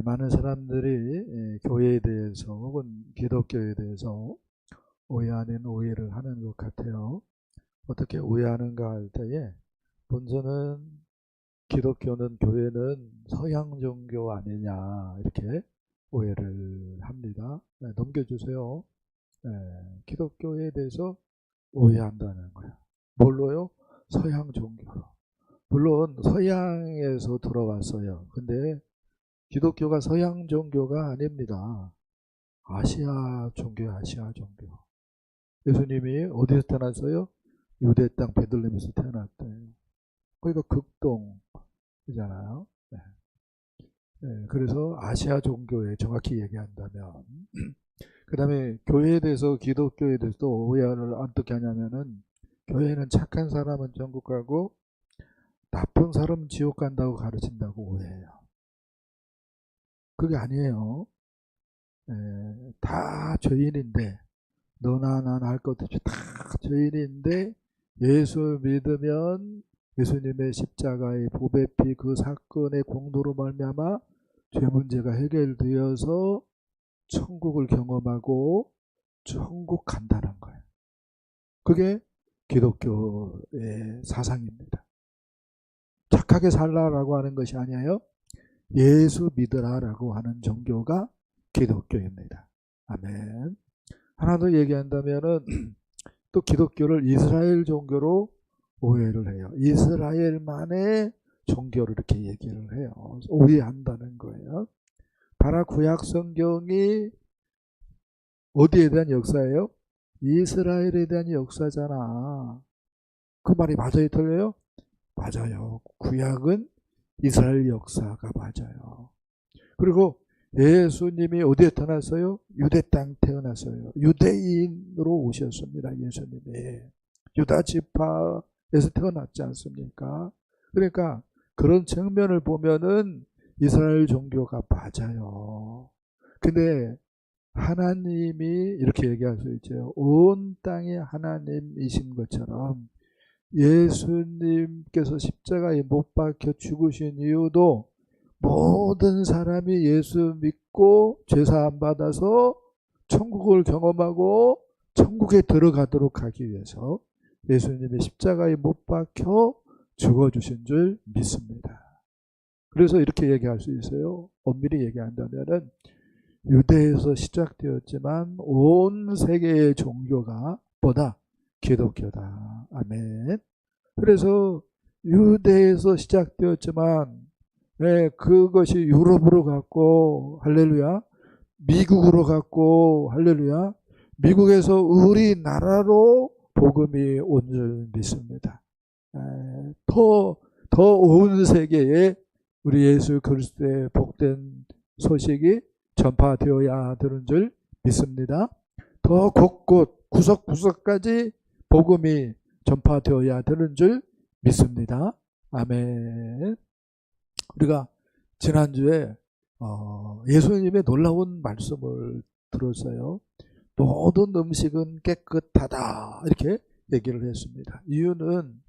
많은 사람들이 교회에 대해서 혹은 기독교에 대해서 오해 아닌 오해를 하는 것 같아요. 어떻게 오해하는가 할 때에 본서는 기독교는 교회는 서양 종교 아니냐 이렇게 오해를 합니다. 넘겨주세요. 기독교에 대해서 오해한다는 거예요. 뭘로요? 서양 종교로. 물론 서양에서 들어왔어요. 근데 기독교가 서양 종교가 아닙니다. 아시아 종교예요. 아시아 종교. 예수님이 어디서 태어났어요? 유대 땅 베들레헴에서 태어났대요. 거기가 극동이잖아요. 그래서 아시아 종교에 정확히 얘기한다면 그 다음에 교회에 대해서 기독교에 대해서도 오해를 어떻게 하냐면은 교회는 착한 사람은 천국 가고 나쁜 사람은 지옥 간다고 가르친다고 오해해요. 그게 아니에요. 다 죄인인데 너나 나나 할 것 없이 다 죄인인데 예수 믿으면 예수님의 십자가의 보배 피 그 사건의 공로로 말미암아 죄 문제가 해결되어서 천국을 경험하고 천국 간다는 거예요. 그게 기독교의 사상입니다. 착하게 살라라고 하는 것이 아니에요. 예수 믿으라라고 하는 종교가 기독교입니다. 아멘. 하나 더 얘기한다면은 또 기독교를 이스라엘 종교로 오해를 해요. 이스라엘만의 종교를 이렇게 얘기를 해요. 오해한다는 거예요. 바라 구약 성경이 어디에 대한 역사예요? 이스라엘에 대한 역사잖아. 그 말이 맞아요, 틀려요? 맞아요. 구약은 이스라엘 역사가 맞아요. 그리고 예수님이 어디에 태어났어요? 유대 땅 태어났어요. 유대인으로 오셨습니다. 예수님이. 유다 지파에서 태어났지 않습니까? 그러니까 그런 측면을 보면은 이스라엘 종교가 맞아요. 근데 하나님이 이렇게 얘기할 수 있죠. 온 땅이 하나님이신 것처럼 예수님께서 십자가에 못 박혀 죽으신 이유도 모든 사람이 예수 믿고 죄사함 받아서 천국을 경험하고 천국에 들어가도록 하기 위해서 예수님이 십자가에 못 박혀 죽어주신 줄 믿습니다. 그래서 이렇게 얘기할 수 있어요. 엄밀히 얘기한다면은 유대에서 시작되었지만 온 세계의 종교가 보다 기독교다. 아멘. 그래서 유대에서 시작되었지만 그것이 유럽으로 갔고 할렐루야. 미국으로 갔고 할렐루야. 미국에서 우리나라로 복음이 온 줄 믿습니다. 더 온 세계에 우리 예수 그리스도의 복된 소식이 전파되어야 되는 줄 믿습니다. 더 곳곳 구석구석까지 복음이 전파되어야 되는 줄 믿습니다. 아멘. 우리가 지난주에 예수님의 놀라운 말씀을 들었어요. 모든 음식은 깨끗하다 이렇게 얘기를 했습니다. 이유는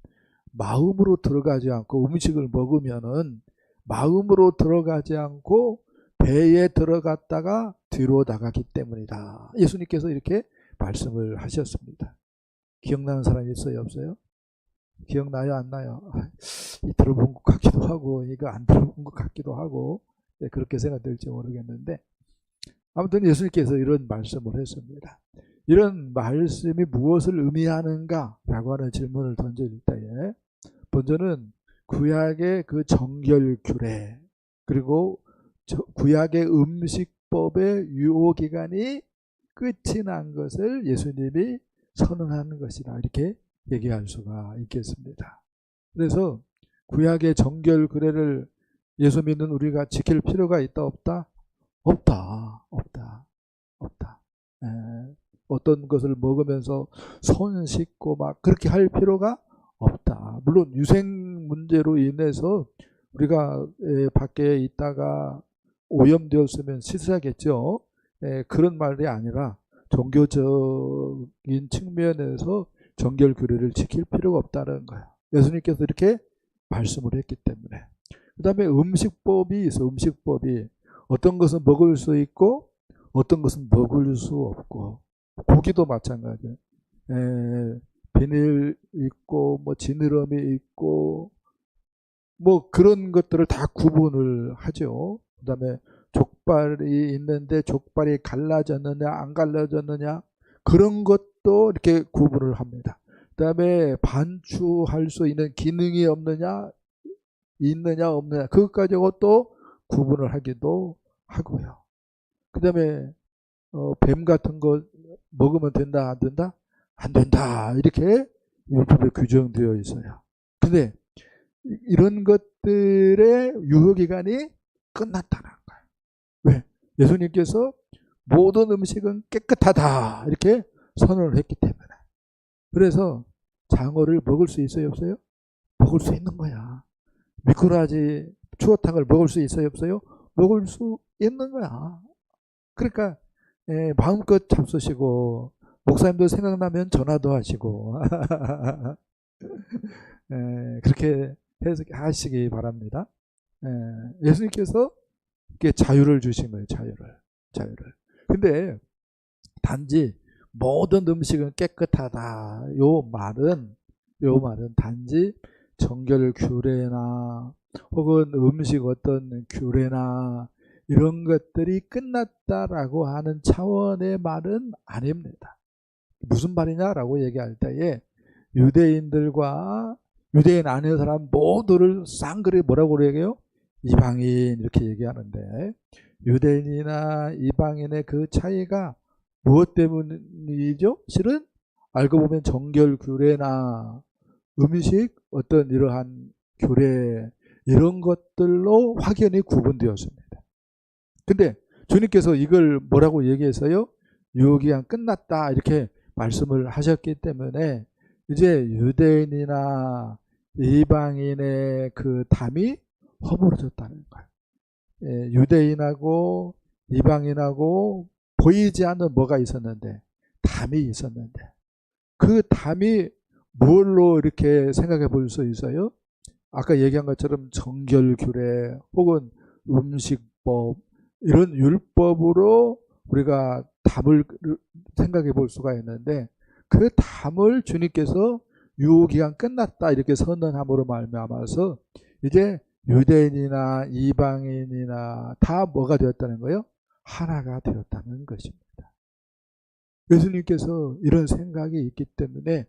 마음으로 들어가지 않고 음식을 먹으면은 마음으로 들어가지 않고 배에 들어갔다가 뒤로 나가기 때문이다. 예수님께서 이렇게 말씀을 하셨습니다. 기억나는 사람이 있어요? 없어요? 기억나요? 안 나요? 들어본 것 같기도 하고 이거 안 들어본 것 같기도 하고 그렇게 생각될지 모르겠는데 아무튼 예수님께서 이런 말씀을 했습니다. 이런 말씀이 무엇을 의미하는가 라고 하는 질문을 던질 때에 먼저는 구약의 그 정결규례 그리고 구약의 음식법의 유효기간이 끝이 난 것을 예수님이 선언하는 것이다 이렇게 얘기할 수가 있겠습니다. 그래서 구약의 정결규례를 예수 믿는 우리가 지킬 필요가 있다 없다? 없다. 어떤 것을 먹으면서 손 씻고 막 그렇게 할 필요가 없다. 물론 유생 문제로 인해서 우리가 밖에 있다가 오염되었으면 씻어야겠죠. 그런 말이 아니라 종교적인 측면에서 정결규례를 지킬 필요가 없다는 거예요. 예수님께서 이렇게 말씀을 했기 때문에. 그 다음에 음식법이 있어. 음식법이 어떤 것은 먹을 수 있고 어떤 것은 먹을 수 없고, 고기도 마찬가지예요. 비닐 있고 뭐 지느러미 있고 뭐 그런 것들을 다 구분을 하죠. 그다음에 족발이 있는데 족발이 갈라졌느냐 안 갈라졌느냐, 그런 것도 이렇게 구분을 합니다. 그다음에 반추할 수 있는 기능이 없느냐 있느냐 없느냐, 그것 가지고 또 구분을 하기도 하고요. 그다음에 뱀 같은 거 먹으면 된다 안 된다? 안 된다, 이렇게 율법에 규정되어 있어요. 근데 이런 것들의 유효기간이 끝났다는 거예요. 왜? 예수님께서 모든 음식은 깨끗하다 이렇게 선언을 했기 때문에. 그래서 장어를 먹을 수 있어요 없어요? 먹을 수 있는 거야. 미꾸라지 추어탕을 먹을 수 있어요 없어요? 먹을 수 있는 거야. 그러니까 마음껏 잡수시고, 목사님도 생각나면 전화도 하시고 그렇게 하시기 바랍니다. 예수님께서 이렇게 자유를 주신 거예요. 자유를. 근데 단지 모든 음식은 깨끗하다, 요 말은 단지 정결 규례나 혹은 음식 어떤 규례나 이런 것들이 끝났다라고 하는 차원의 말은 아닙니다. 무슨 말이냐라고 얘기할 때에 유대인들과 유대인 아닌 사람 모두를 쌍그리 뭐라고 얘기해요? 이방인, 이렇게 얘기하는데, 유대인이나 이방인의 그 차이가 무엇 때문이죠? 실은 알고 보면 정결 규례나 음식 어떤 이러한 규례, 이런 것들로 확연히 구분되었습니다. 근데 주님께서 이걸 뭐라고 얘기해서요? 유효기간 끝났다 이렇게 말씀을 하셨기 때문에 이제 유대인이나 이방인의 그 담이 허물어졌다는 거예요. 유대인하고 이방인하고 보이지 않는 뭐가 있었는데, 담이 있었는데, 그 담이 뭘로 이렇게 생각해 볼 수 있어요? 아까 얘기한 것처럼 정결규례 혹은 음식법, 이런 율법으로 우리가 담을 생각해 볼 수가 있는데, 그 담을 주님께서 유효기간 끝났다 이렇게 선언함으로 말미암아서 이제 유대인이나 이방인이나 다 뭐가 되었다는 거예요? 하나가 되었다는 것입니다. 예수님께서 이런 생각이 있기 때문에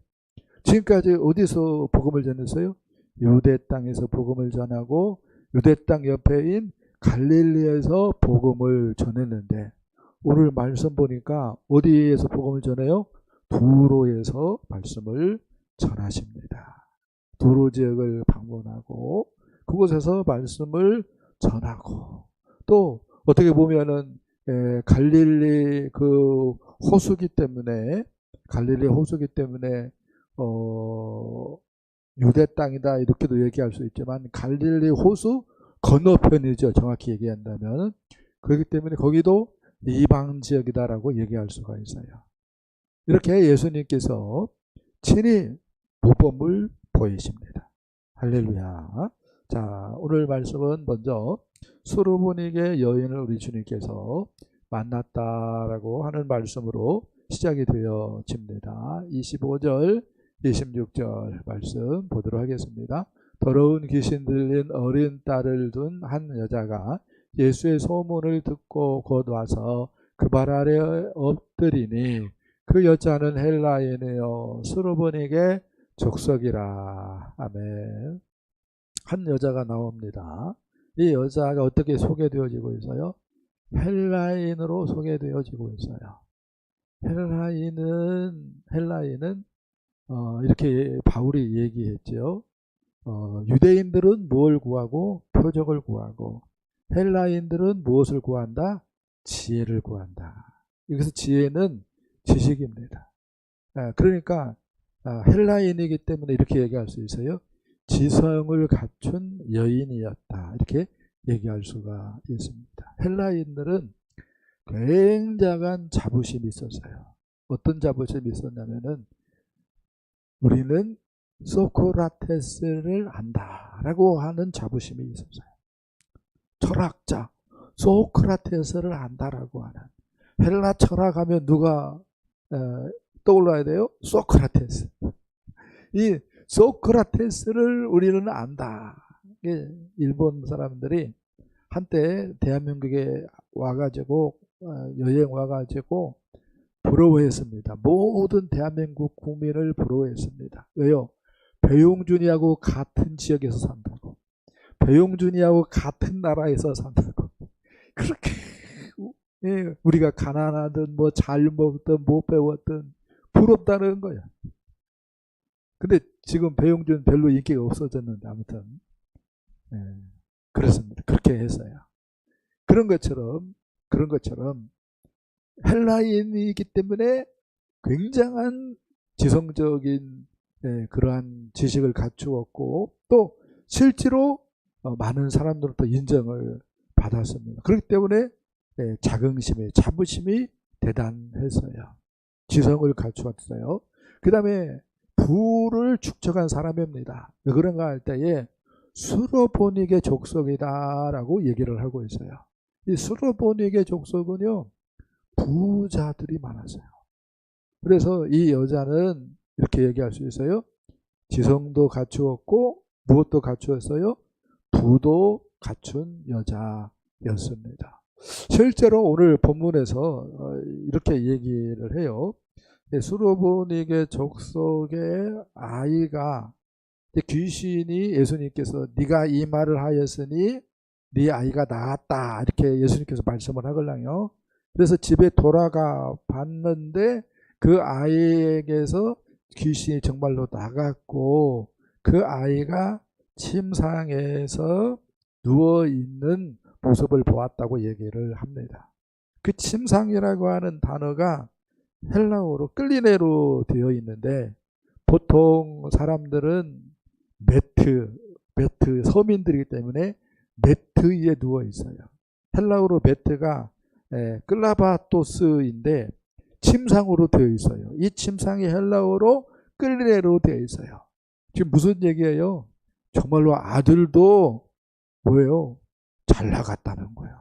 지금까지 어디서 복음을 전했어요? 유대 땅에서 복음을 전하고 유대 땅 옆에인 갈릴리에서 복음을 전했는데, 오늘 말씀 보니까 어디에서 복음을 전해요? 두로에서 말씀을 전하십니다. 두로 지역을 방문하고 그곳에서 말씀을 전하고, 또 어떻게 보면은 갈릴리 그 호수기 때문에 유대 땅이다 이렇게도 얘기할 수 있지만 갈릴리 호수 건너편이죠. 정확히 얘기한다면. 그렇기 때문에 거기도 이방 지역이다라고 얘기할 수가 있어요. 이렇게 예수님께서 친히 모범을 보이십니다. 할렐루야. 자, 오늘 말씀은 먼저 수르보닉의 여인을 우리 주님께서 만났다라고 하는 말씀으로 시작이 되어집니다. 25절, 26절 말씀 보도록 하겠습니다. 더러운 귀신 들린 어린 딸을 둔 한 여자가 예수의 소문을 듣고 곧 와서 그 발 아래 엎드리니, 그 여자는 헬라인이요 수르보닉의 족속이라. 아멘. 한 여자가 나옵니다. 이 여자가 어떻게 소개되어지고 있어요? 헬라인으로 소개되어지고 있어요. 헬라인은 이렇게 바울이 얘기했죠. 유대인들은 뭘 구하고? 표적을 구하고, 헬라인들은 무엇을 구한다? 지혜를 구한다. 여기서 지혜는 지식입니다. 그러니까 헬라인이기 때문에 이렇게 얘기할 수 있어요. 지성을 갖춘 여인이었다, 이렇게 얘기할 수가 있습니다. 헬라인들은 굉장한 자부심이 있었어요. 어떤 자부심이 있었냐면은, 우리는 소크라테스를 안다라고 하는 자부심이 있었어요. 철학자, 소크라테스를 안다라고 하는, 헬라 철학하면 누가 떠올라야 돼요? 소크라테스. 이 소크라테스를 우리는 안다. 일본 사람들이 한때 대한민국에 와가지고 여행 와가지고 부러워했습니다. 모든 대한민국 국민을 부러워했습니다. 왜요? 배용준이하고 같은 지역에서 산다고, 배용준이하고 같은 나라에서 산다고. 그렇게 우리가 가난하든 뭐 잘 먹든 못 배웠든 부럽다는 거야. 근데 지금 배용준 별로 인기가 없어졌는데 아무튼 그렇습니다. 그렇게 해서요. 그런 것처럼 헬라인이기 때문에 굉장한 지성적인 그러한 지식을 갖추었고 또 실제로 많은 사람들로부터 인정을 받았습니다. 그렇기 때문에 자긍심이, 자부심이 대단했어요. 지성을 갖추었어요. 그 다음에 부를 축적한 사람입니다. 왜 그런가 할 때에 수로보닉의 족속이다라고 얘기를 하고 있어요. 이 수로보닉의 족속은요, 부자들이 많았어요. 그래서 이 여자는 이렇게 얘기할 수 있어요. 지성도 갖추었고 무엇도 갖추었어요? 부도 갖춘 여자였습니다. 실제로 오늘 본문에서 이렇게 얘기를 해요. 수로보닉의 족속의 아이가, 귀신이 예수님께서 네가 이 말을 하였으니 네 아이가 나았다 이렇게 예수님께서 말씀을 하걸랑요. 그래서 집에 돌아가 봤는데 그 아이에게서 귀신이 정말로 나갔고 그 아이가 침상에서 누워있는 모습을 보았다고 얘기를 합니다. 그 침상이라고 하는 단어가 헬라어로 끌리네로 되어 있는데 보통 사람들은 매트 서민들이기 때문에 매트 위에 누워 있어요. 헬라어로 매트가 클라바토스인데 침상으로 되어 있어요. 이 침상이 헬라어로 끌리네로 되어 있어요. 지금 무슨 얘기예요? 정말로 아들도 뭐예요? 잘 나갔다는 거예요.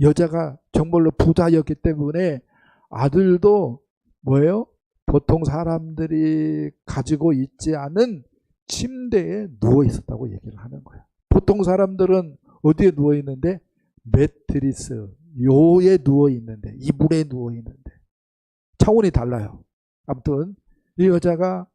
여자가 정말로 부자였기 때문에 아들도 뭐예요? 보통 사람들이 가지고 있지 않은 침대에 누워 있었다고 얘기를 하는 거예요. 보통 사람들은 어디에 누워 있는데? 매트리스, 요에 누워 있는데, 이불에 누워 있는데. 차원이 달라요. 아무튼 이 여자가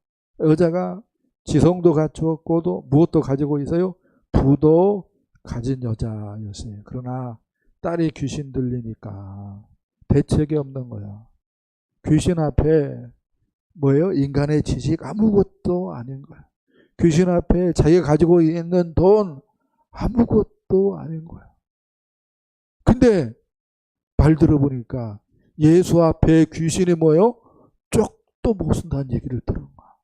지성도 갖추었고도 무엇도 가지고 있어요? 부도 가진 여자였어요. 그러나 딸이 귀신 들리니까 대책이 없는 거야. 귀신 앞에 뭐예요? 인간의 지식 아무것도 아닌 거야. 귀신 앞에 자기가 가지고 있는 돈 아무것도 아닌 거야. 근데 말 들어보니까 예수 앞에 귀신이 뭐예요? 쪽도 못 쓴다는 얘기를 들은 거야.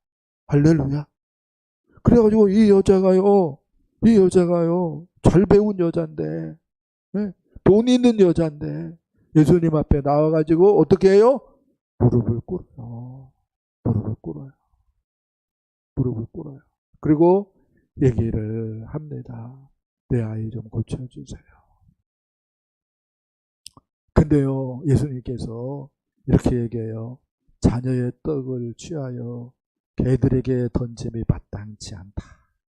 할렐루야. 그래가지고 이 여자가요 잘 배운 여잔데, 돈 있는 여잔데 예수님 앞에 나와가지고 어떻게 해요? 무릎을 꿇어요. 그리고 얘기를 합니다. 내 아이 좀 고쳐주세요. 근데요, 예수님께서 이렇게 얘기해요. 자녀의 떡을 취하여 개들에게 던짐이 마땅치 않다.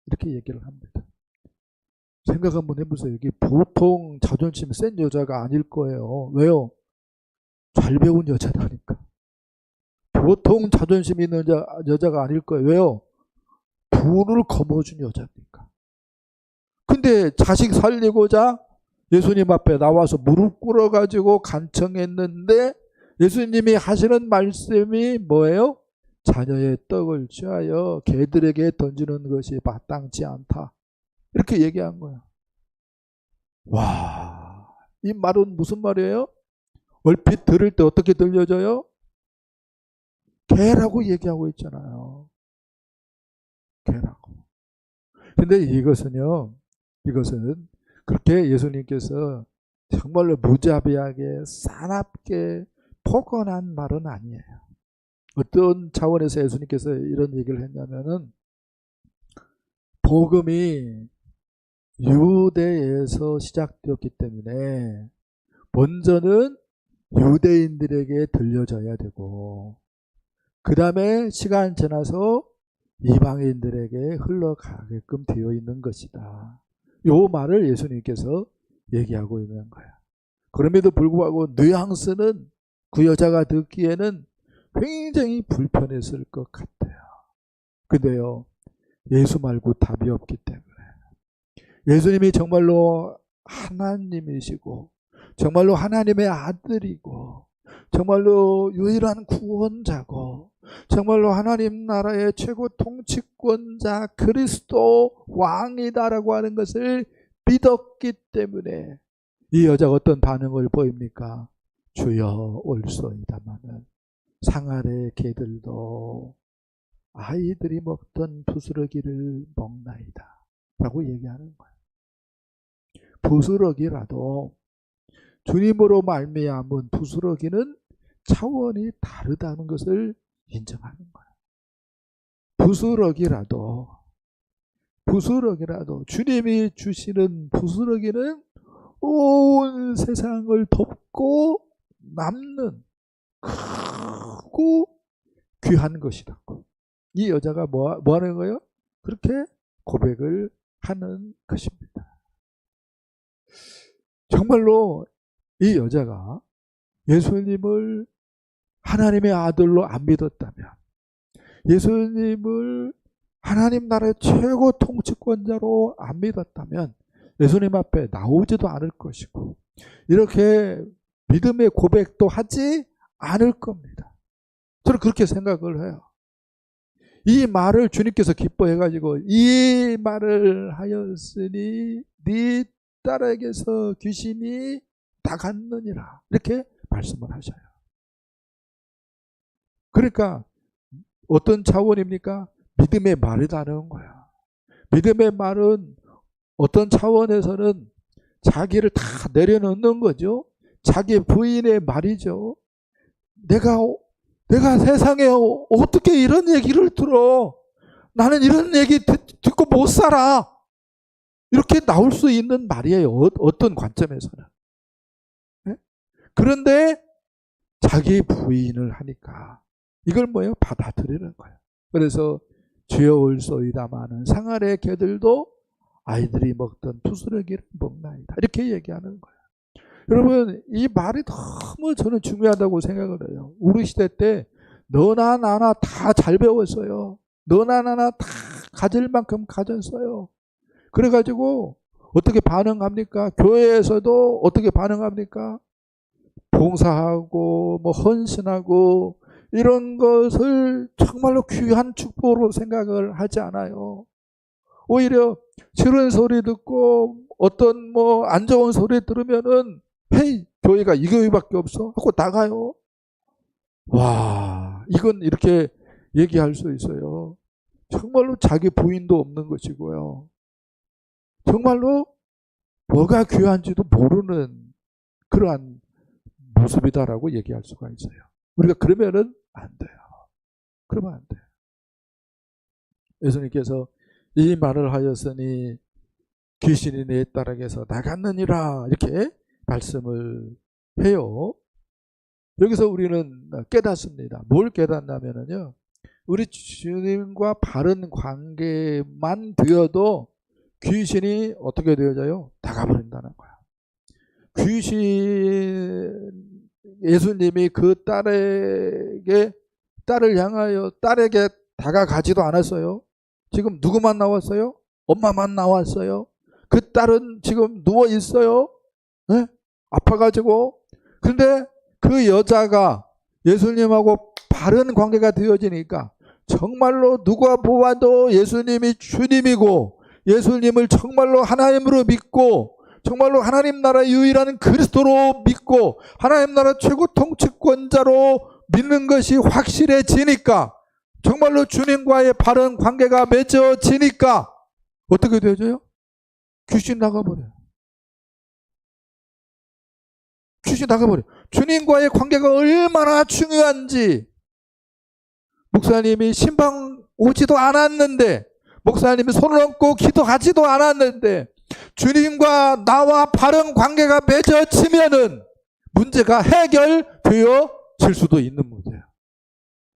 이렇게 얘기를 합니다. 생각 한번 해보세요. 이게 보통 자존심이 센 여자가 아닐 거예요. 왜요? 잘 배운 여자라니까. 보통 자존심 있는 여자가 아닐 거예요. 왜요? 부를 거머쥔 여자니까. 근데 자식 살리고자 예수님 앞에 나와서 무릎 꿇어가지고 간청했는데 예수님이 하시는 말씀이 뭐예요? 자녀의 떡을 취하여 개들에게 던지는 것이 마땅치 않다. 이렇게 얘기한 거야. 와, 이 말은 무슨 말이에요? 얼핏 들을 때 어떻게 들려져요? 개라고 얘기하고 있잖아요. 개라고. 근데 이것은 그렇게 예수님께서 정말로 무자비하게 사납게 포근한 말은 아니에요. 어떤 차원에서 예수님께서 이런 얘기를 했냐면은 복음이 유대에서 나라에서 시작되었기 때문에 먼저는 유대인들에게 들려져야 되고 그 다음에 시간 지나서 이방인들에게 흘러가게끔 되어 있는 것이다. 요 말을 예수님께서 얘기하고 있는 거야. 그럼에도 불구하고 뉘앙스는 그 여자가 듣기에는 굉장히 불편했을 것 같아요. 근데요, 예수 말고 답이 없기 때문에 예수님이 정말로 하나님이시고 정말로 하나님의 아들이고 정말로 유일한 구원자고 정말로 하나님 나라의 최고 통치권자 그리스도 왕이다라고 하는 것을 믿었기 때문에 이 여자가 어떤 반응을 보입니까? 주여 올소이다마는 상아래 개들도 아이들이 먹던 부스러기를 먹나이다 라고 얘기하는 거예요. 부스러기라도 주님으로 말미암은 부스러기는 차원이 다르다는 것을 인정하는 거예요. 부스러기라도 주님이 주시는 부스러기는 온 세상을 덮고 남는 크고 귀한 것이다. 이 여자가 뭐 하는 거예요? 그렇게 고백을 하는 것입니다. 정말로 이 여자가 예수님을 하나님의 아들로 안 믿었다면, 예수님을 하나님 나라의 최고 통치권자로 안 믿었다면 예수님 앞에 나오지도 않을 것이고 이렇게 믿음의 고백도 하지 않을 겁니다. 저는 그렇게 생각을 해요. 이 말을 주님께서 기뻐해가지고 이 말을 하였으니 네 딸에게서 귀신이 나갔느니라 이렇게 말씀을 하셔요. 그러니까 어떤 차원입니까? 믿음의 말이라는 거야. 믿음의 말은 어떤 차원에서는 자기를 다 내려놓는 거죠. 자기 부인의 말이죠. 내가 세상에 어떻게 이런 얘기를 들어? 나는 이런 얘기 듣고 못 살아. 이렇게 나올 수 있는 말이에요. 어떤 관점에서는. 네? 그런데 자기 부인을 하니까 이걸 뭐예요? 받아들이는 거예요. 그래서 주여 올소이다마는 상아래 개들도 아이들이 먹던 부스러기를 먹나이다. 이렇게 얘기하는 거예요. 여러분, 이 말이 너무 저는 중요하다고 생각을 해요. 우리 시대 때 너나 나나 다 잘 배웠어요. 너나 나나 다 가질 만큼 가졌어요. 그래가지고 어떻게 반응합니까? 교회에서도 어떻게 반응합니까? 봉사하고 뭐 헌신하고 이런 것을 정말로 귀한 축복으로 생각을 하지 않아요. 오히려 싫은 소리 듣고 어떤 뭐 안 좋은 소리 들으면은 헤이, 교회가 이 교회밖에 없어 하고 나가요. 와, 이건 이렇게 얘기할 수 있어요. 정말로 자기 부인도 없는 것이고요. 정말로 뭐가 귀한지도 모르는 그러한 모습이다라고 얘기할 수가 있어요. 우리가 그러면은 안 돼요. 그러면 안 돼요. 예수님께서 이 말을 하였으니 귀신이 내 딸에게서 나갔느니라 이렇게 말씀을 해요. 여기서 우리는 깨닫습니다. 뭘 깨닫냐면요, 우리 주님과 바른 관계만 되어도 귀신이 어떻게 되어져요? 나가버린다는 거야. 예수님이 그 딸을 향하여 딸에게 다가가지도 않았어요. 지금 누구만 나왔어요? 엄마만 나왔어요. 그 딸은 지금 누워 있어요. 네? 아파가지고. 근데 그 여자가 예수님하고 바른 관계가 되어지니까 정말로 누가 보아도 예수님이 주님이고 예수님을 정말로 하나님으로 믿고 정말로 하나님 나라 유일한 그리스도로 믿고 하나님 나라 최고 통치권자로 믿는 것이 확실해지니까 정말로 주님과의 바른 관계가 맺어지니까 어떻게 되어져요? 귀신 나가버려요. 귀신 나가버려요. 주님과의 관계가 얼마나 중요한지 목사님이 신방 오지도 않았는데 목사님이 손을 얹고 기도하지도 않았는데 주님과 나와 바른 관계가 맺어지면은 문제가 해결되어질 수도 있는 문제예요.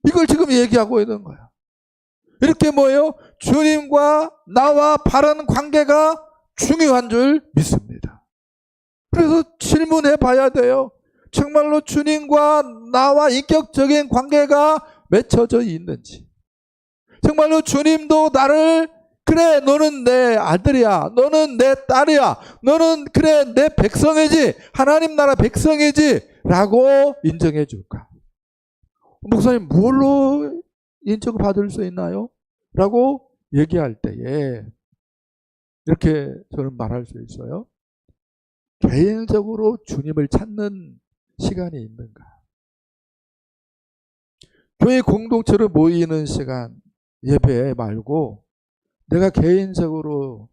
이걸 지금 얘기하고 있는 거예요. 이렇게 뭐예요? 주님과 나와 바른 관계가 중요한 줄 믿습니다. 그래서 질문해 봐야 돼요. 정말로 주님과 나와 인격적인 관계가 맺혀져 있는지, 정말로 주님도 나를 그래 너는 내 아들이야, 너는 내 딸이야, 너는 그래 내 백성이지, 하나님 나라 백성이지 라고 인정해 줄까? 목사님 뭘로 인정받을 수 있나요? 라고 얘기할 때에 이렇게 저는 말할 수 있어요. 개인적으로 주님을 찾는 시간이 있는가? 교회 공동체로 모이는 시간, 예배 말고 내가 개인적으로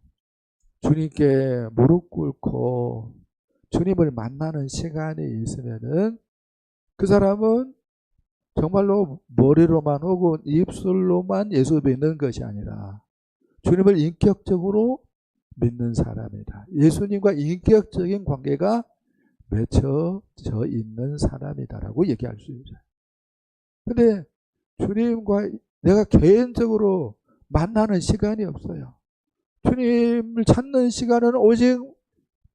주님께 무릎 꿇고 주님을 만나는 시간이 있으면은 그 사람은 정말로 머리로만 혹은 입술로만 예수 믿는 것이 아니라 주님을 인격적으로 믿는 사람이다. 예수님과 인격적인 관계가 맺혀져 있는 사람이다라고 얘기할 수 있어요. 근데 주님과 내가 개인적으로 만나는 시간이 없어요. 주님을 찾는 시간은 오직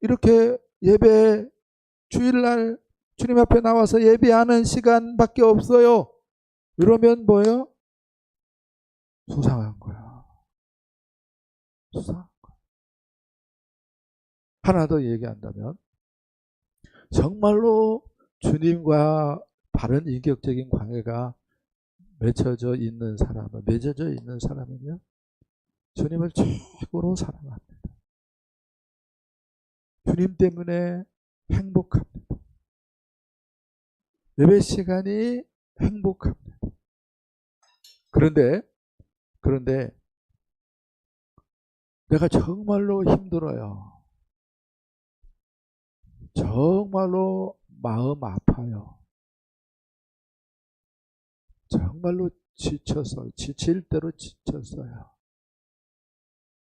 이렇게 예배, 주일날 주님 앞에 나와서 예배하는 시간밖에 없어요. 이러면 뭐예요? 수상한 거야. 수상한 거야. 하나 더 얘기한다면 정말로 주님과 바른 인격적인 관계가 맺혀져 있는 사람은요, 주님을 최고로 사랑합니다. 주님 때문에 행복합니다. 예배 시간이 행복합니다. 그런데 내가 정말로 힘들어요. 정말로 마음 아파요. 정말로 지칠 대로 지쳤어요.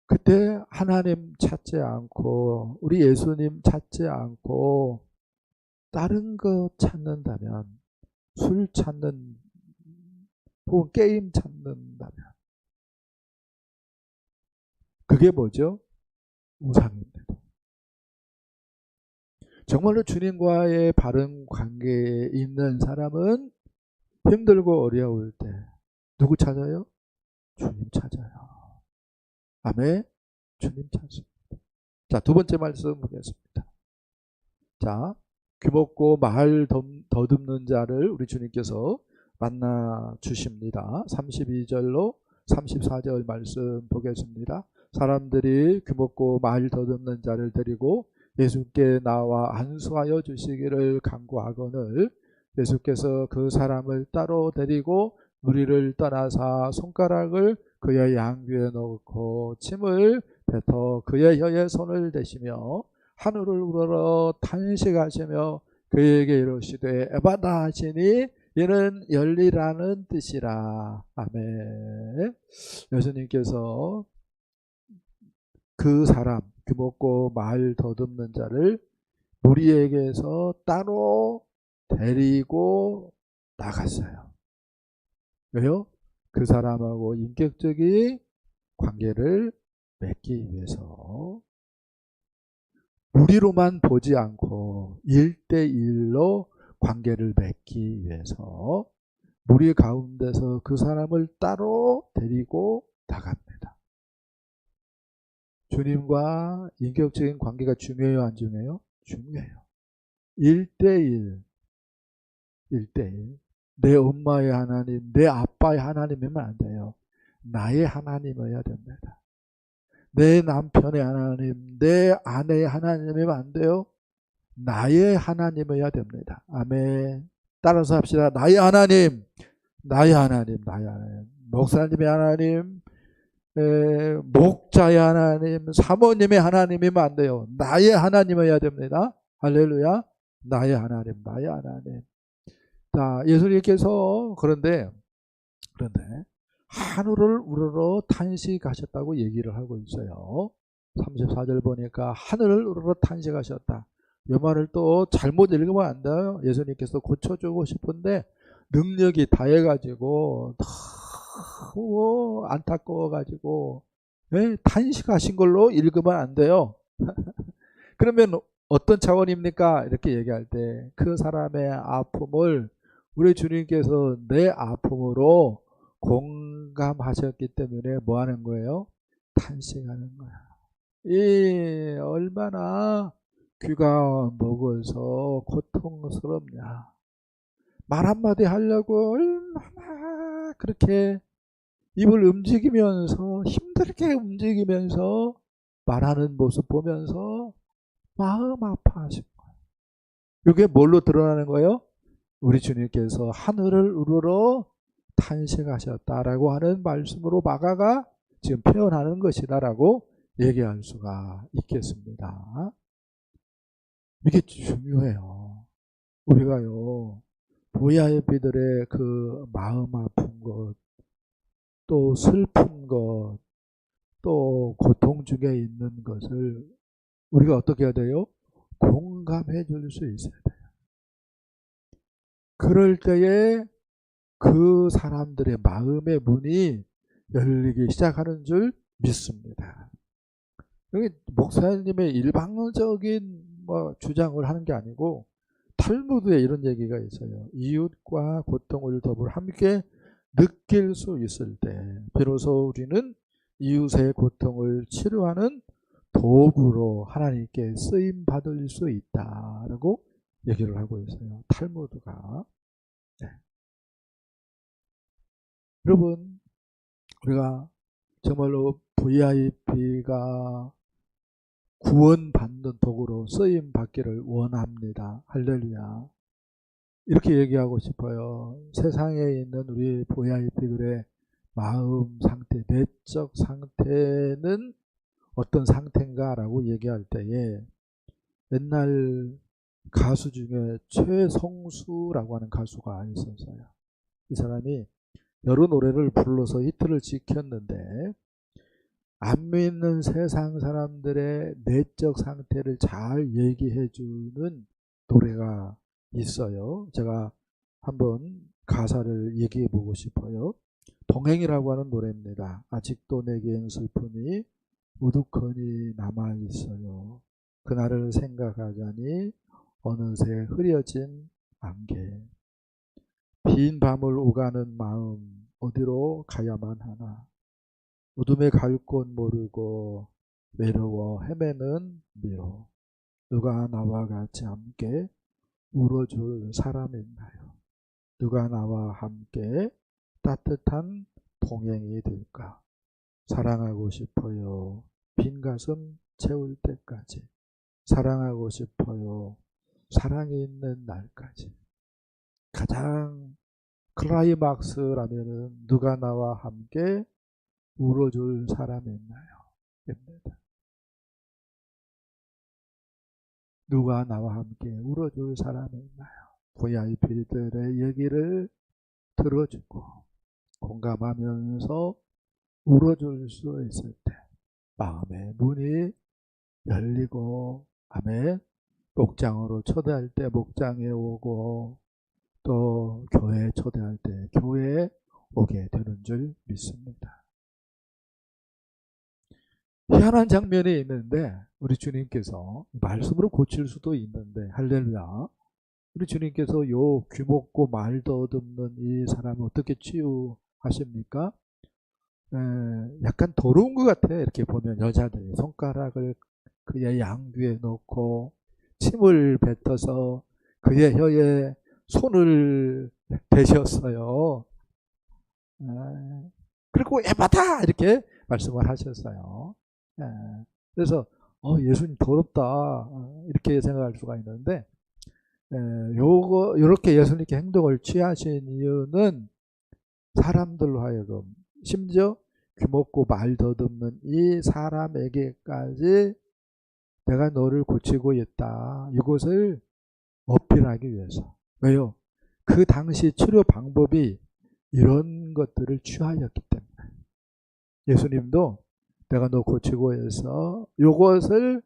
그때 하나님 찾지 않고 우리 예수님 찾지 않고 다른 거 찾는다면, 술 찾는 혹은 게임 찾는다면 그게 뭐죠? 우상입니다. 정말로 주님과의 바른 관계에 있는 사람은 힘들고 어려울 때 누구 찾아요? 주님 찾아요. 아멘. 주님 찾습니다. 자, 두 번째 말씀 보겠습니다. 자, 귀먹고 말 더듬는 자를 우리 주님께서 만나 주십니다. 32절로 34절 말씀 보겠습니다. 사람들이 귀먹고 말 더듬는 자를 데리고 예수께 나와 안수하여 주시기를 간구하거늘 예수께서 그 사람을 따로 데리고 무리를 떠나사 손가락을 그의 양귀에 넣고 침을 뱉어 그의 혀에 손을 대시며 하늘을 우러러 탄식하시며 그에게 이르시되 에바다 하시니 이는 열리라는 뜻이라. 아멘. 예수님께서 그 사람, 귀먹고 말 더듬는 자를 무리에게서 따로 데리고 나갔어요. 왜요? 그 사람하고 인격적인 관계를 맺기 위해서. 무리로만 보지 않고 1대1로 관계를 맺기 위해서 무리 가운데서 그 사람을 따로 데리고 나갑니다. 주님과 인격적인 관계가 중요해요, 안 중요해요? 중요해요. 1대1. 내 엄마의 하나님, 내 아빠의 하나님이면 안 돼요. 나의 하나님이어야 됩니다. 내 남편의 하나님, 내 아내의 하나님이면 안 돼요. 나의 하나님이어야 됩니다. 아멘. 따라서 합시다. 나의 하나님, 나의 하나님, 나의 하나님. 목사님의 하나님, 목자의 하나님, 사모님의 하나님이면 안 돼요. 나의 하나님이어야 됩니다. 할렐루야. 나의 하나님, 나의 하나님. 자, 예수님께서 그런데 하늘을 우러러 탄식하셨다고 얘기를 하고 있어요. 34절 보니까 하늘을 우러러 탄식하셨다. 이 말을 또 잘못 읽으면 안 돼요. 예수님께서 고쳐주고 싶은데 능력이 다해가지고 너무 안타까워가지고 탄식하신 걸로 읽으면 안 돼요. 그러면 어떤 차원입니까? 이렇게 얘기할 때 그 사람의 아픔을 우리 주님께서 내 아픔으로 공감하셨기 때문에 뭐 하는 거예요? 탄식하는 거야. 이 얼마나 귀가 먹어서 고통스럽냐. 말 한마디 하려고 얼마나 그렇게 입을 움직이면서 힘들게 움직이면서 말하는 모습 보면서 마음 아파하신 거예요. 이게 뭘로 드러나는 거예요? 우리 주님께서 하늘을 우러러 탄식하셨다라고 하는 말씀으로 마가가 지금 표현하는 것이다라고 얘기할 수가 있겠습니다. 이게 중요해요. 우리가요, VIP들의 그 마음 아픈 것, 또 슬픈 것, 또 고통 중에 있는 것을 우리가 어떻게 해야 돼요? 공감해 줄 수 있어야 돼요. 그럴 때에 그 사람들의 마음의 문이 열리기 시작하는 줄 믿습니다. 여기 목사님의 일방적인 주장을 하는 게 아니고 탈무드에 이런 얘기가 있어요. 이웃과 고통을 더불어 함께 느낄 수 있을 때 비로소 우리는 이웃의 고통을 치료하는 도구로 하나님께 쓰임 받을 수 있다라고 얘기를 하고 있어요. 탈무드가. 네. 여러분, 우리가 정말로 VIP가 구원받는 도구로 쓰임 받기를 원합니다. 할렐루야. 이렇게 얘기하고 싶어요. 세상에 있는 우리 VIP들의 마음 상태, 내적 상태는 어떤 상태인가 라고 얘기할 때에 옛날 가수 중에 최성수라고 하는 가수가 있었어요. 이 사람이 여러 노래를 불러서 히트를 지켰는데 안 믿는 세상 사람들의 내적 상태를 잘 얘기해 주는 노래가 있어요. 제가 한번 가사를 얘기해 보고 싶어요. 동행이라고 하는 노래입니다. 아직도 내겐 슬픔이 우두커니 남아 있어요. 그날을 생각하자니 어느새 흐려진 안개. 빈 밤을 오가는 마음 어디로 가야만 하나. 어둠에 갈 곳 모르고 외로워 헤매는 미로. 누가 나와 같이 함께 울어줄 사람 있나요? 누가 나와 함께 따뜻한 동행이 될까? 사랑하고 싶어요. 빈 가슴 채울 때까지. 사랑하고 싶어요. 사랑이 있는 날까지. 가장 클라이막스라면은 누가 나와 함께 울어줄 사람이 있나요? 입니다. 누가 나와 함께 울어줄 사람이 있나요? VIP들의 얘기를 들어주고 공감하면서 울어줄 수 있을 때 마음의 문이 열리고, 아멘. 목장으로 초대할 때 목장에 오고, 또 교회에 초대할 때 교회에 오게 되는 줄 믿습니다. 희한한 장면이 있는데 우리 주님께서 말씀으로 고칠 수도 있는데, 할렐루야, 우리 주님께서 요 귀먹고 말도 없는 이 사람을 어떻게 치유하십니까? 약간 더러운 것 같아. 이렇게 보면 여자들이 손가락을 그의 양귀에 넣고 침을 뱉어서 그의 혀에 손을 대셨어요. 그리고 에바다 이렇게 말씀을 하셨어요. 그래서 예수님 더럽다 이렇게 생각할 수가 있는데, 요렇게 예수님께 행동을 취하신 이유는 사람들로 하여금, 심지어 귀먹고 말 더듬는 이 사람에게까지 내가 너를 고치고 있다, 이것을 어필하기 위해서. 왜요? 그 당시 치료 방법이 이런 것들을 취하였기 때문에. 예수님도 내가 너 고치고 해서 요것을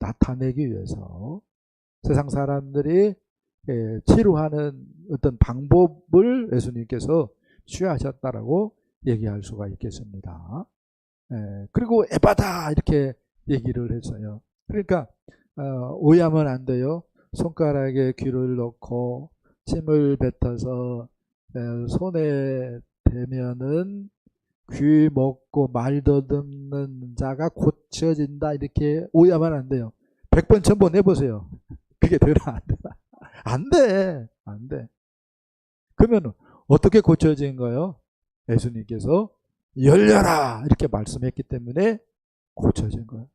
나타내기 위해서 세상 사람들이 치료하는 어떤 방법을 예수님께서 취하셨다라고 얘기할 수가 있겠습니다. 그리고 에바다 이렇게 얘기를 했어요. 그러니까 오해하면 안 돼요. 손가락에 귀를 넣고 침을 뱉어서 손에 대면은 귀 먹고 말 더듬는 자가 고쳐진다 이렇게 오해하면 안 돼요. 100번 1000번 해보세요. 그게 되나 안 되나? 안 돼. 안 돼. 그러면 어떻게 고쳐진 거예요? 예수님께서 열려라 이렇게 말씀했기 때문에 고쳐진 거예요.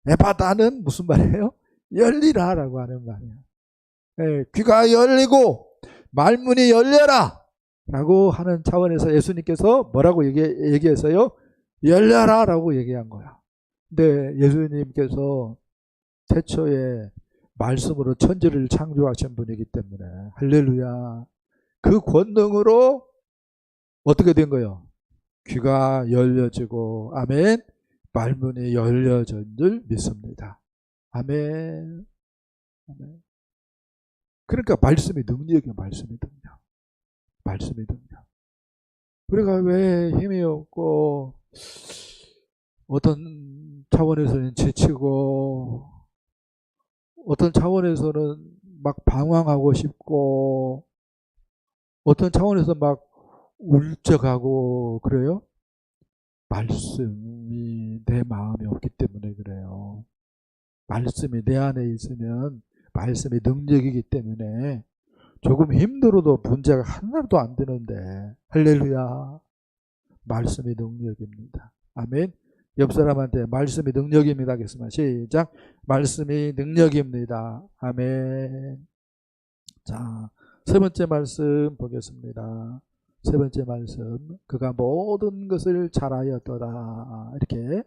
에바다는 무슨 말이에요? 열리라라고 하는 말이에요. 귀가 열리고 말문이 열려라 라고 하는 차원에서 예수님께서 뭐라고 얘기했어요? 열려라 라고 얘기한 거야. 근데 예수님께서 태초에 말씀으로 천지를 창조하신 분이기 때문에 할렐루야 그 권능으로 어떻게 된 거예요? 귀가 열려지고 아멘 말문이 열려진 줄 믿습니다. 아멘. 아멘. 그러니까 말씀이 능력이에요. 말씀이 능력. 말씀이 능력. 우리가 왜 힘이 없고 어떤 차원에서는 지치고 어떤 차원에서는 막 방황하고 싶고 어떤 차원에서 막 울적하고 그래요? 말씀이 내 마음에 없기 때문에 그래요. 말씀이 내 안에 있으면 말씀이 능력이기 때문에 조금 힘들어도 문제가 하나도 안 되는데 할렐루야 말씀이 능력입니다. 아멘. 옆 사람한테 말씀이 능력입니다 하겠습니다. 시작. 말씀이 능력입니다. 아멘. 자, 세 번째 말씀 보겠습니다. 세 번째 말씀 그가 모든 것을 잘하였더라 이렇게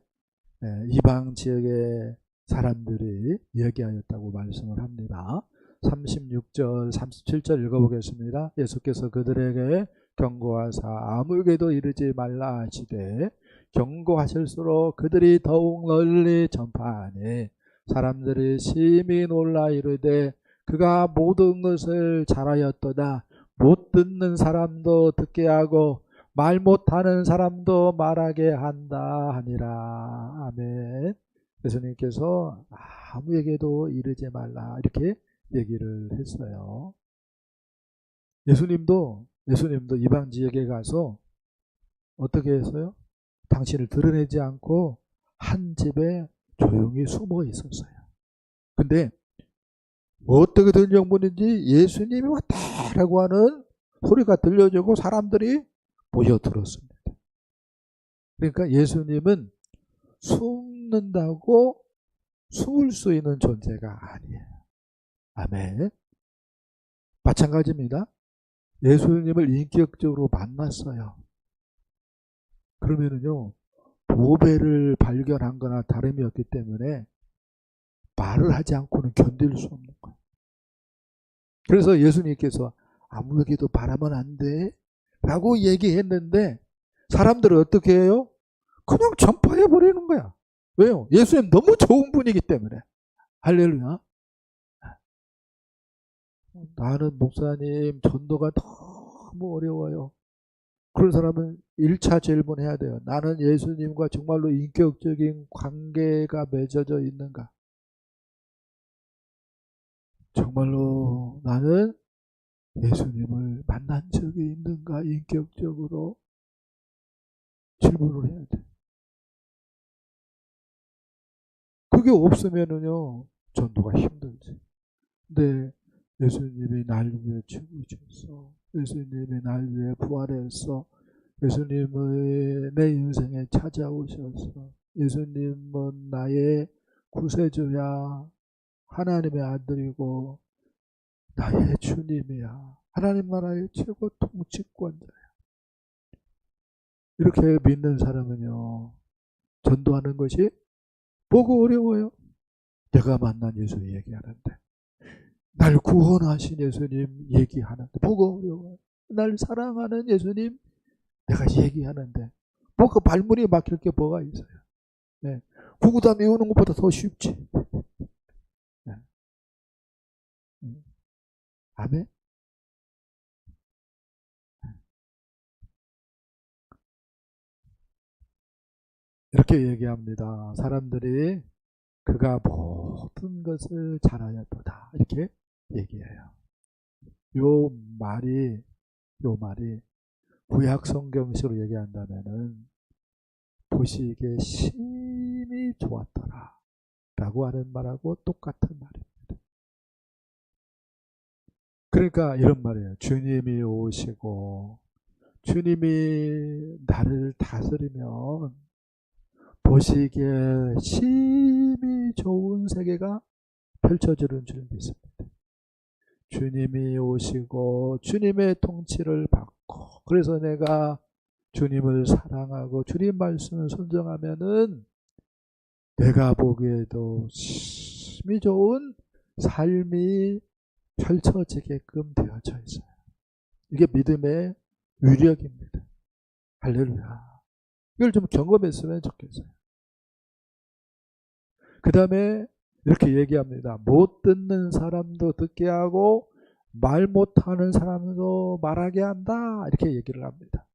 이방 지역의 사람들이 얘기하였다고 말씀을 합니다. 36절 37절 읽어보겠습니다. 예수께서 그들에게 경고하사 아무에게도 이르지 말라 하시되 경고하실수록 그들이 더욱 널리 전파하니 사람들이 심히 놀라 이르되 그가 모든 것을 잘하였도다. 못 듣는 사람도 듣게 하고 말 못하는 사람도 말하게 한다 하니라. 아멘. 예수님께서 아무에게도 이르지 말라 이렇게 얘기를 했어요. 예수님도 이방 지역에 가서 어떻게 했어요? 당신을 드러내지 않고 한 집에 조용히 숨어 있었어요. 근데 어떻게 된 정부인지 예수님이 왔다라고 하는 소리가 들려주고 사람들이 모여들었습니다. 그러니까 예수님은 숨는다고 숨을 수 있는 존재가 아니에요. 아멘. 마찬가지입니다. 예수님을 인격적으로 만났어요. 그러면은요, 보배를 발견한 거나 다름이 없기 때문에 말을 하지 않고는 견딜 수 없는 거예요. 그래서 예수님께서 아무에게도 바라면 안 돼 라고 얘기했는데 사람들은 어떻게 해요? 그냥 전파해 버리는 거야. 왜요? 예수님 너무 좋은 분이기 때문에. 할렐루야. 나는 목사님 전도가 너무 어려워요. 그런 사람은 1차 질문해야 돼요. 나는 예수님과 정말로 인격적인 관계가 맺어져 있는가? 정말로 나는 예수님을 만난 적이 있는가? 인격적으로 질문을 해야 돼. 그게 없으면은요, 전도가 힘들지. 근데 예수님이 날 위해 죽으셨어. 예수님이 날 위해 부활했어. 예수님의 내 인생에 찾아오셔서 예수님은 나의 구세주야. 하나님의 아들이고 나의 주님이야. 하나님 나라의 최고 통치권자야. 이렇게 믿는 사람은요, 전도하는 것이 보고 어려워요. 내가 만난 예수 얘기하는데, 날 구원하신 예수님 얘기하는데 보고 어려워요. 날 사랑하는 예수님 내가 얘기하는데 뭐가 발문이 막힐 게 뭐가 있어요. 네. 구구단 외우는 것보다 더 쉽지. 네. 아멘. 이렇게 얘기합니다. 사람들이 그가 모든 것을 잘하였도다 이렇게 얘기해요. 요 말이 요 말이 구약 성경식으로 얘기한다면은 보시기에 심히 좋았더라 라고 하는 말하고 똑같은 말입니다. 그러니까 이런 말이에요. 주님이 오시고 주님이 나를 다스리면 보시기에 심히 좋은 세계가 펼쳐지는 줄 믿습니다. 주님이 오시고 주님의 통치를 받고 그래서 내가 주님을 사랑하고 주님 말씀을 순종하면은 내가 보기에도 심히 좋은 삶이 펼쳐지게끔 되어져 있어요. 이게 믿음의 위력입니다. 할렐루야. 이걸 좀 경험했으면 좋겠어요. 그 다음에 이렇게 얘기합니다. 못 듣는 사람도 듣게 하고 말 못하는 사람도 말하게 한다. 이렇게 얘기를 합니다.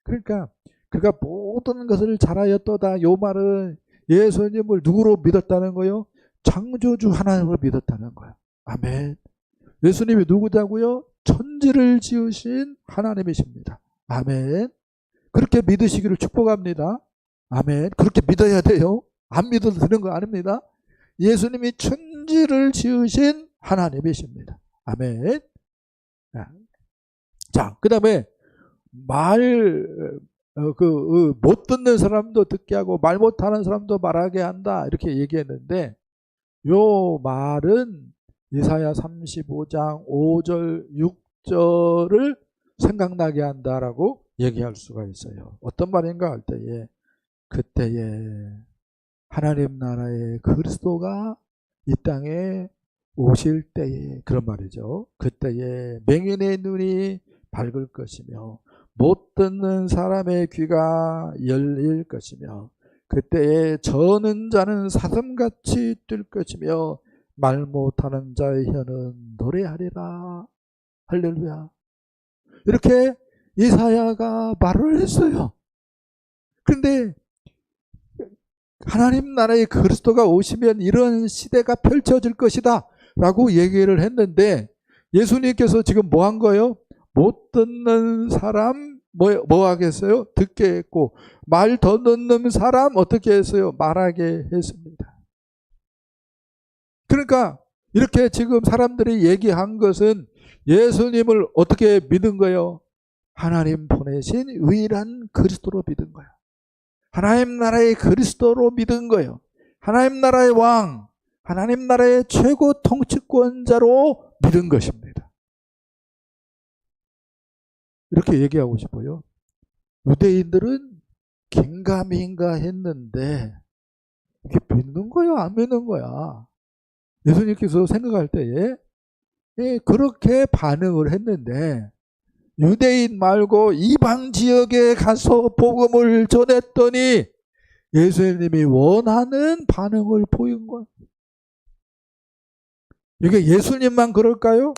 그러니까 그가 모든 것을 잘하였도다. 요 말은 예수님을 누구로 믿었다는 거요? 창조주 하나님을 믿었다는 거예요. 아멘. 예수님이 누구냐고요? 천지를 지으신 하나님이십니다. 아멘. 그렇게 믿으시기를 축복합니다. 아멘. 그렇게 믿어야 돼요. 안 믿어도 되는 거 아닙니다. 예수님이 천지를 지으신 하나님이십니다. 아멘. 자, 그 다음에 못 듣는 사람도 듣게 하고 말 못하는 사람도 말하게 한다. 이렇게 얘기했는데, 요 말은 이사야 35장 5절, 6절을 생각나게 한다라고 얘기할 수가 있어요. 어떤 말인가 할 때에, 그때에 하나님 나라의 그리스도가 이 땅에 오실 때에, 그런 말이죠. 그때에 맹인의 눈이 밝을 것이며 못 듣는 사람의 귀가 열릴 것이며 그때에 저는 자는 사슴같이 뛸 것이며 말 못하는 자의 혀는 노래하리라. 할렐루야. 이렇게 이사야가 말을 했어요. 그런데 하나님 나라의 그리스도가 오시면 이런 시대가 펼쳐질 것이다 라고 얘기를 했는데, 예수님께서 지금 뭐 한 거예요? 못 듣는 사람 뭐 하겠어요? 듣게 했고, 말 더 듣는 사람 어떻게 했어요? 말하게 했습니다. 그러니까 이렇게 지금 사람들이 얘기한 것은 예수님을 어떻게 믿은 거예요? 하나님 보내신 유일한 그리스도로 믿은 거예요. 하나님 나라의 그리스도로 믿은 거예요. 하나님 나라의 왕, 하나님 나라의 최고 통치권자로 믿은 것입니다. 이렇게 얘기하고 싶어요. 유대인들은 긴가민가 했는데 이게 믿는 거야, 안 믿는 거야? 예수님께서 생각할 때에 그렇게 반응을 했는데, 유대인 말고 이방 지역에 가서 복음을 전했더니 예수님이 원하는 반응을 보인 거예요. 이게 예수님만 그럴까요?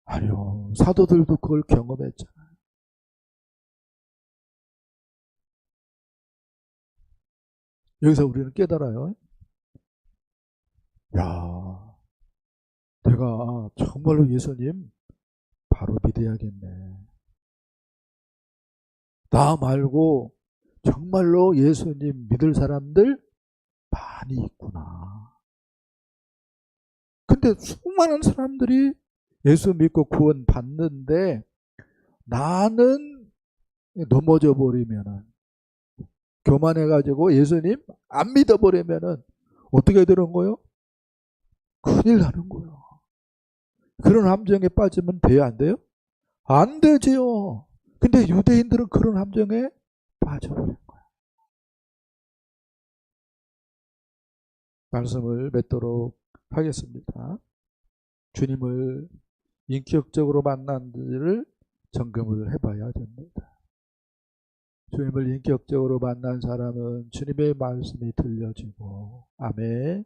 아니요. 사도들도 그걸 경험했잖아요. 여기서 우리는 깨달아요. 야, 내가 정말로 예수님 바로 믿어야겠네. 나 말고 정말로 예수님 믿을 사람들 많이 있구나. 근데 수많은 사람들이 예수 믿고 구원 받는데 나는 넘어져 버리면은, 교만해가지고 예수님 안 믿어버리면은 어떻게 되는 거예요? 큰일 나는 거예요. 그런 함정에 빠지면 돼요, 안 돼요? 안 되지요. 근데 유대인들은 그런 함정에 빠져버린 거예요. 말씀을 맺도록 하겠습니다. 주님을 인격적으로 만난지를 점검을 해봐야 됩니다. 주님을 인격적으로 만난 사람은 주님의 말씀이 들려지고 아멘.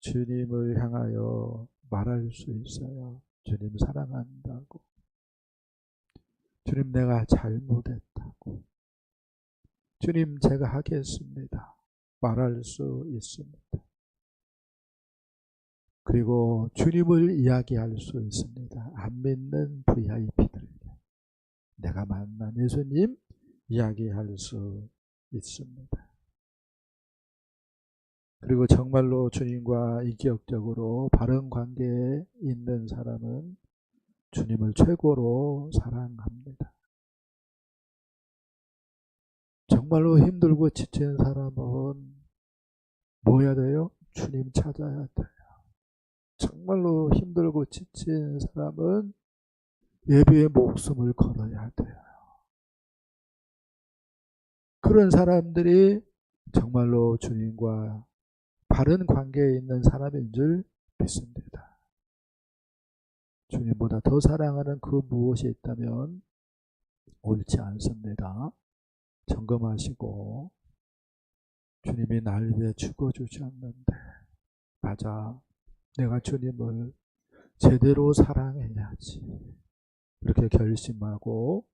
주님을 향하여 말할 수 있어요. 주님 사랑한다고. 주님 내가 잘못했다고. 주님 제가 하겠습니다. 말할 수 있습니다. 그리고 주님을 이야기할 수 있습니다. 안 믿는 VIP들에게 내가 만난 예수님 이야기할 수 있습니다. 그리고 정말로 주님과 인격적으로 바른 관계에 있는 사람은 주님을 최고로 사랑합니다. 정말로 힘들고 지친 사람은 뭐 해야 돼요? 주님 찾아야 돼요. 정말로 힘들고 지친 사람은 예배의 목숨을 걸어야 돼요. 그런 사람들이 정말로 주님과 바른 관계에 있는 사람인 줄 믿습니다. 주님보다 더 사랑하는 그 무엇이 있다면 옳지 않습니다. 점검하시고 주님이 날 위해 죽어주셨는데 맞아, 내가 주님을 제대로 사랑해야지. 이렇게 결심하고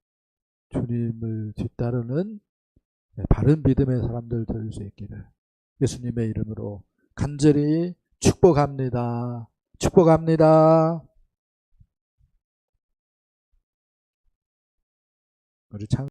주님을 뒤따르는 바른 믿음의 사람들 될 수 있기를 예수님의 이름으로 간절히 축복합니다. 축복합니다. 우리